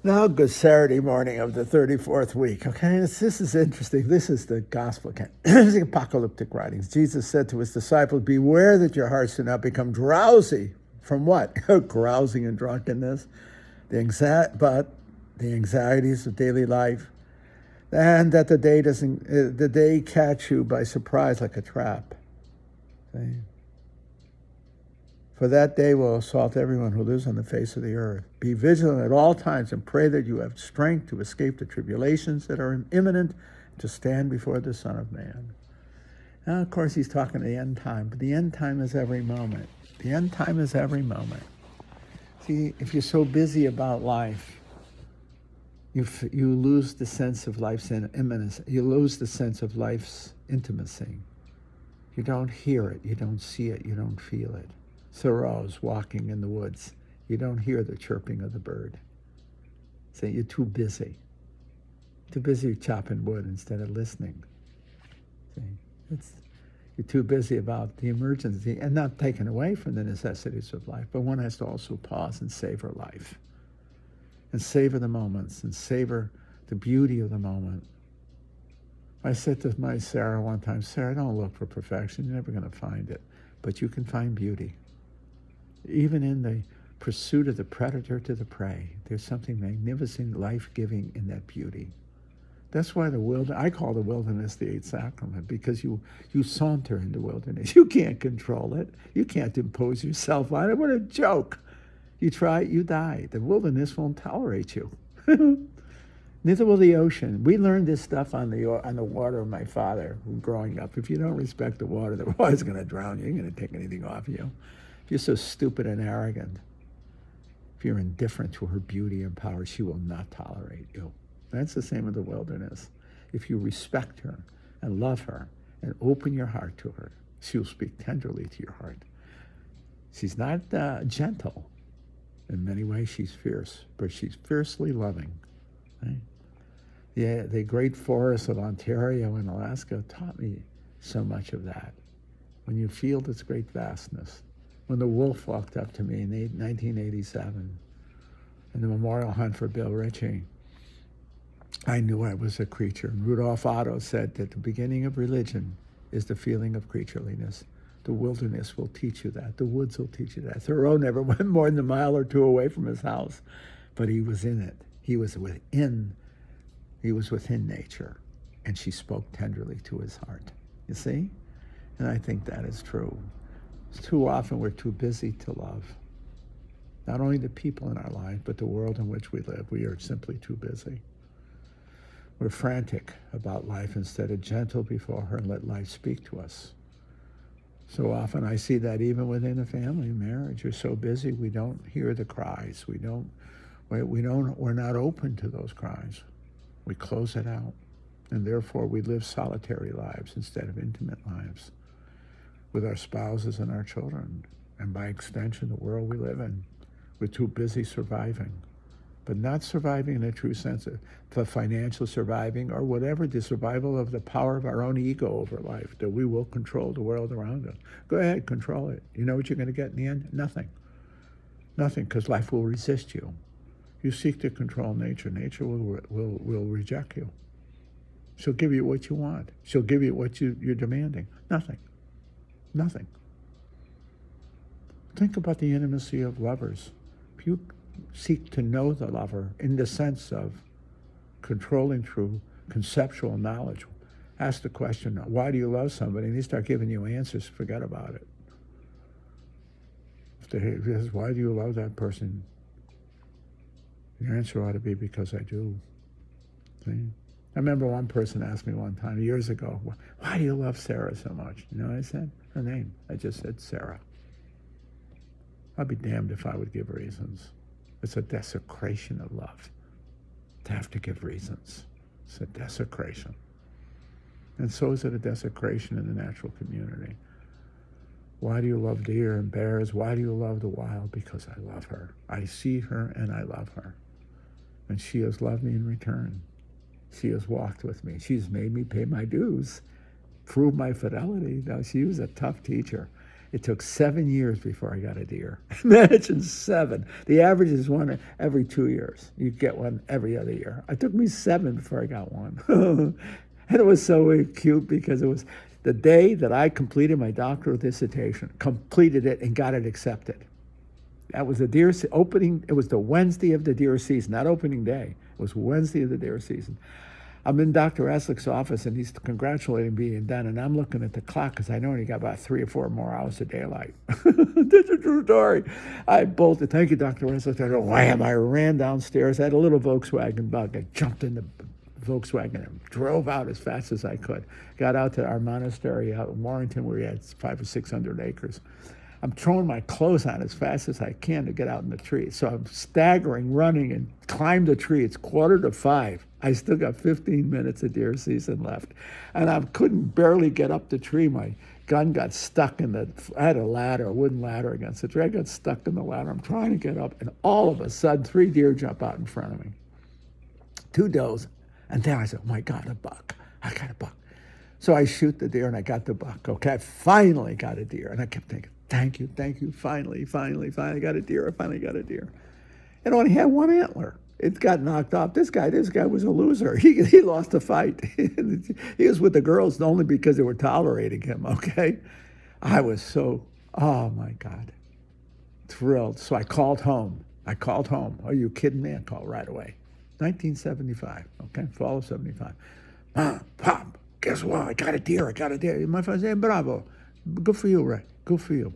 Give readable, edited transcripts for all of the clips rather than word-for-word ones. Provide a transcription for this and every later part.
Now, good Saturday morning of the 34th week. Okay, this is interesting. This is the gospel account. This is the apocalyptic writings. Jesus said to his disciples, beware that your hearts do not become drowsy. From what? Carousing and drunkenness. But the anxieties of daily life. And that the day catch you by surprise like a trap. See? For that day will assault everyone who lives on the face of the earth. Be vigilant at all times and pray that you have strength to escape the tribulations that are imminent, to stand before the Son of Man. Now, of course, he's talking the end time, but the end time is every moment. The end time is every moment. See, if you're so busy about life, you lose the sense of life's imminence. You lose the sense of life's intimacy. You don't hear it. You don't see it. You don't feel it. Thoreau's walking in the woods. You don't hear the chirping of the bird. So you're too busy. Too busy chopping wood instead of listening. See? You're too busy about the emergency, and not taken away from the necessities of life, but one has to also pause and savor life. And savor the moments, and savor the beauty of the moment. I said to my Sarah one time, Sarah, don't look for perfection. You're never going to find it. But you can find beauty. Even in the pursuit of the predator to the prey, there's something magnificent, life-giving in that beauty. That's why I call the wilderness the eighth sacrament, because you saunter in the wilderness. You can't control it. You can't impose yourself on it. What a joke. You try, you die. The wilderness won't tolerate you. Neither will the ocean. We learned this stuff on the water of my father growing up. If you don't respect the water is going to drown you. You ain't going to take anything off of you. If you're so stupid and arrogant, if you're indifferent to her beauty and power, she will not tolerate you. That's the same with the wilderness. If you respect her and love her and open your heart to her, she'll speak tenderly to your heart. She's not gentle. In many ways, she's fierce, but she's fiercely loving. Right? Yeah, the great forests of Ontario and Alaska taught me so much of that. When you feel this great vastness. When the wolf walked up to me in 1987 in the memorial hunt for Bill Ritchie, I knew I was a creature. Rudolf Otto said that the beginning of religion is the feeling of creatureliness. The wilderness will teach you that. The woods will teach you that. Thoreau never went more than a mile or two away from his house, but he was in it. He was within nature, and she spoke tenderly to his heart. You see? And I think that is true. Too often we're too busy to love. Not only the people in our life, but the world in which we live. We are simply too busy. We're frantic about life instead of gentle before her and let life speak to us. So often I see that even within a family marriage. You're so busy we don't hear the cries. We're not open to those cries. We close it out. And therefore we live solitary lives instead of intimate lives with our spouses and our children, and by extension, the world we live in. We're too busy surviving, but not surviving in a true sense of the financial surviving or whatever, the survival of the power of our own ego over life, that we will control the world around us. Go ahead, control it. You know what you're going to get in the end? Nothing. Nothing, because life will resist you. You seek to control nature. Nature will reject you. She'll give you what you want. She'll give you what you're demanding. Nothing. Nothing. Think about the intimacy of lovers. If you seek to know the lover in the sense of controlling through conceptual knowledge, ask the question, why do you love somebody? And they start giving you answers, forget about it. If they says, why do you love that person? Your answer ought to be, because I do. See? I remember one person asked me one time, years ago, why do you love Sarah so much? You know what I said? Her name. I just said Sarah. I'd be damned if I would give reasons. It's a desecration of love to have to give reasons. It's a desecration. And so is it a desecration in the natural community. Why do you love deer and bears? Why do you love the wild? Because I love her. I see her and I love her. And she has loved me in return. She has walked with me. She's made me pay my dues, prove my fidelity. Now, she was a tough teacher. It took 7 years before I got a deer. Imagine 7. The average is one every 2 years. You get one every other year. It took me 7 before I got one. And it was so cute because it was the day that I completed my doctoral dissertation, completed it and got it accepted. That was the deer opening. It was the Wednesday of the deer season, not opening day. It was Wednesday of the deer season. I'm in Dr. Eslick's office, and he's congratulating me and done, and I'm looking at the clock because I know he got about 3 or 4 more hours of daylight. That's a true story. I bolted. Thank you, Dr. Eslick. I wham! I ran downstairs. I had a little Volkswagen Bug. I jumped in the Volkswagen and drove out as fast as I could. Got out to our monastery out in Warrington, where we had 500 or 600 acres. I'm throwing my clothes on as fast as I can to get out in the tree. So I'm staggering, running, and climb the tree. It's 4:45. I still got 15 minutes of deer season left. And I couldn't barely get up the tree. My gun got stuck in I had a ladder, a wooden ladder against the tree. I got stuck in the ladder. I'm trying to get up, and all of a sudden, 3 deer jump out in front of me. 2 does. And then I said, oh my God, a buck. I got a buck. So I shoot the deer, and I got the buck. Okay, I finally got a deer. And I kept thinking, thank you, finally got a deer. I finally got a deer. It only had 1 antler. It got knocked off. This guy was a loser. He lost the fight. He was with the girls only because they were tolerating him, okay? I was so, oh my God, thrilled. So I called home. Are you kidding me? I called right away. 1975, okay, fall of 75. Mom, Pop, guess what? I got a deer. My father said, bravo. Good for you, Ray. Good for you.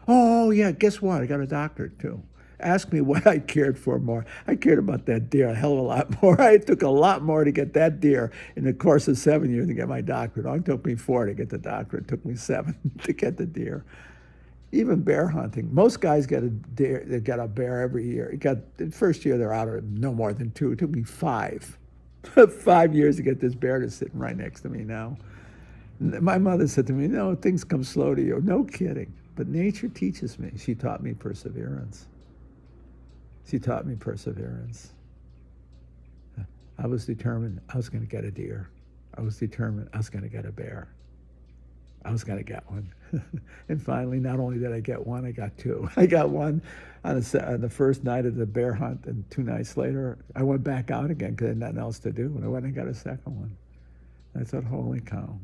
Oh, yeah, guess what? I got a doctorate, too. Ask me what I cared for more. I cared about that deer a hell of a lot more. It took a lot more to get that deer in the course of 7 years to get my doctorate. It took me 4 to get the doctorate. It took me 7 to get the deer. Even bear hunting. Most guys get a deer. They get a bear every year. The first year they're out of no more than 2. It took me 5. 5 years to get this bear that's sitting right next to me now. My mother said to me, no, things come slow to you. No kidding. But nature teaches me. She taught me perseverance. I was determined I was going to get a deer. I was determined I was going to get a bear. I was going to get one. And finally, not only did I get one, I got 2. I got one on the first night of the bear hunt, and 2 nights later, I went back out again because I had nothing else to do, and I went and got a second one. I thought, holy cow.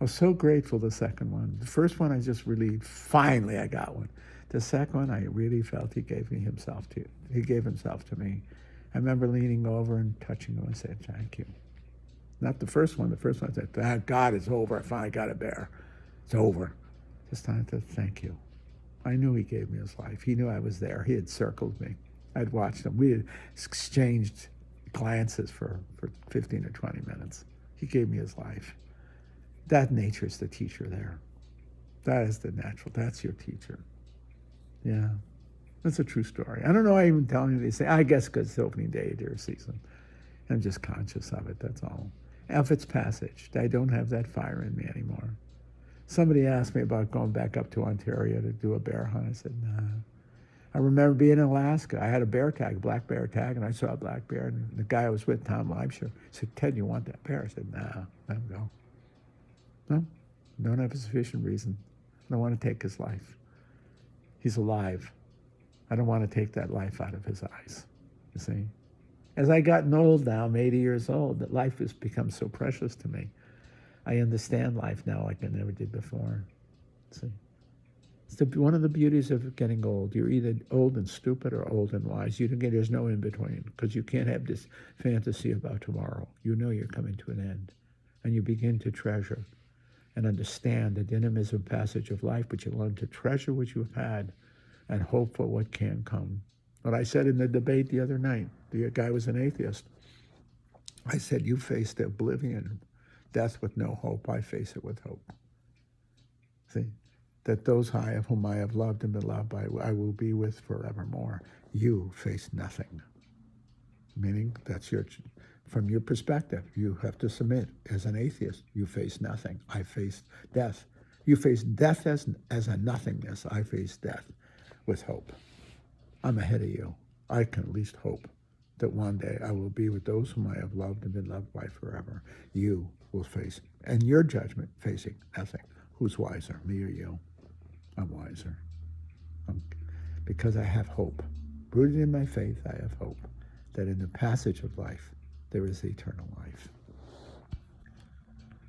I was so grateful the second one. The first one I just relieved. Finally, I got one. The second one, I really felt he gave himself to me. I remember leaning over and touching him and saying, thank you. Not the first one. The first one I said, thank God it's over. I finally got a bear. It's over. This time I said, thank you. I knew he gave me his life. He knew I was there. He had circled me. I'd watched him. We had exchanged glances for 15 or 20 minutes. He gave me his life. That nature's the teacher there. That is the natural. That's your teacher. Yeah. That's a true story. I don't know why I'm even telling you these things. I guess because it's opening day of deer season. I'm just conscious of it, that's all. If it's passage, I don't have that fire in me anymore. Somebody asked me about going back up to Ontario to do a bear hunt. I said, nah. I remember being in Alaska. I had a bear tag, a black bear tag, and I saw a black bear. And the guy I was with, Tom Leibscher, said, Ted, you want that bear? I said, nah, let him go. No, don't have a sufficient reason. I don't want to take his life. He's alive. I don't want to take that life out of his eyes, you see. As I gotten old now, I'm 80 years old, that life has become so precious to me. I understand life now like I never did before. See, it's one of the beauties of getting old. You're either old and stupid or old and wise. There's no in between, because you can't have this fantasy about tomorrow. You know you're coming to an end, and you begin to treasure and understand the dynamism passage of life, but you learn to treasure what you've had and hope for what can come. What I said in the debate the other night, the guy was an atheist. I said, you face the oblivion, death with no hope. I face it with hope. See, that those I of whom I have loved and been loved by, I will be with forevermore. You face nothing. Meaning, from your perspective, you have to submit. As an atheist, you face nothing. I face death. You face death as a nothingness. I face death with hope. I'm ahead of you. I can at least hope that one day I will be with those whom I have loved and been loved by forever. You will face, and your judgment, facing nothing. Who's wiser, me or you? I'm wiser. Because I have hope. Rooted in my faith, I have hope that in the passage of life, there is eternal life.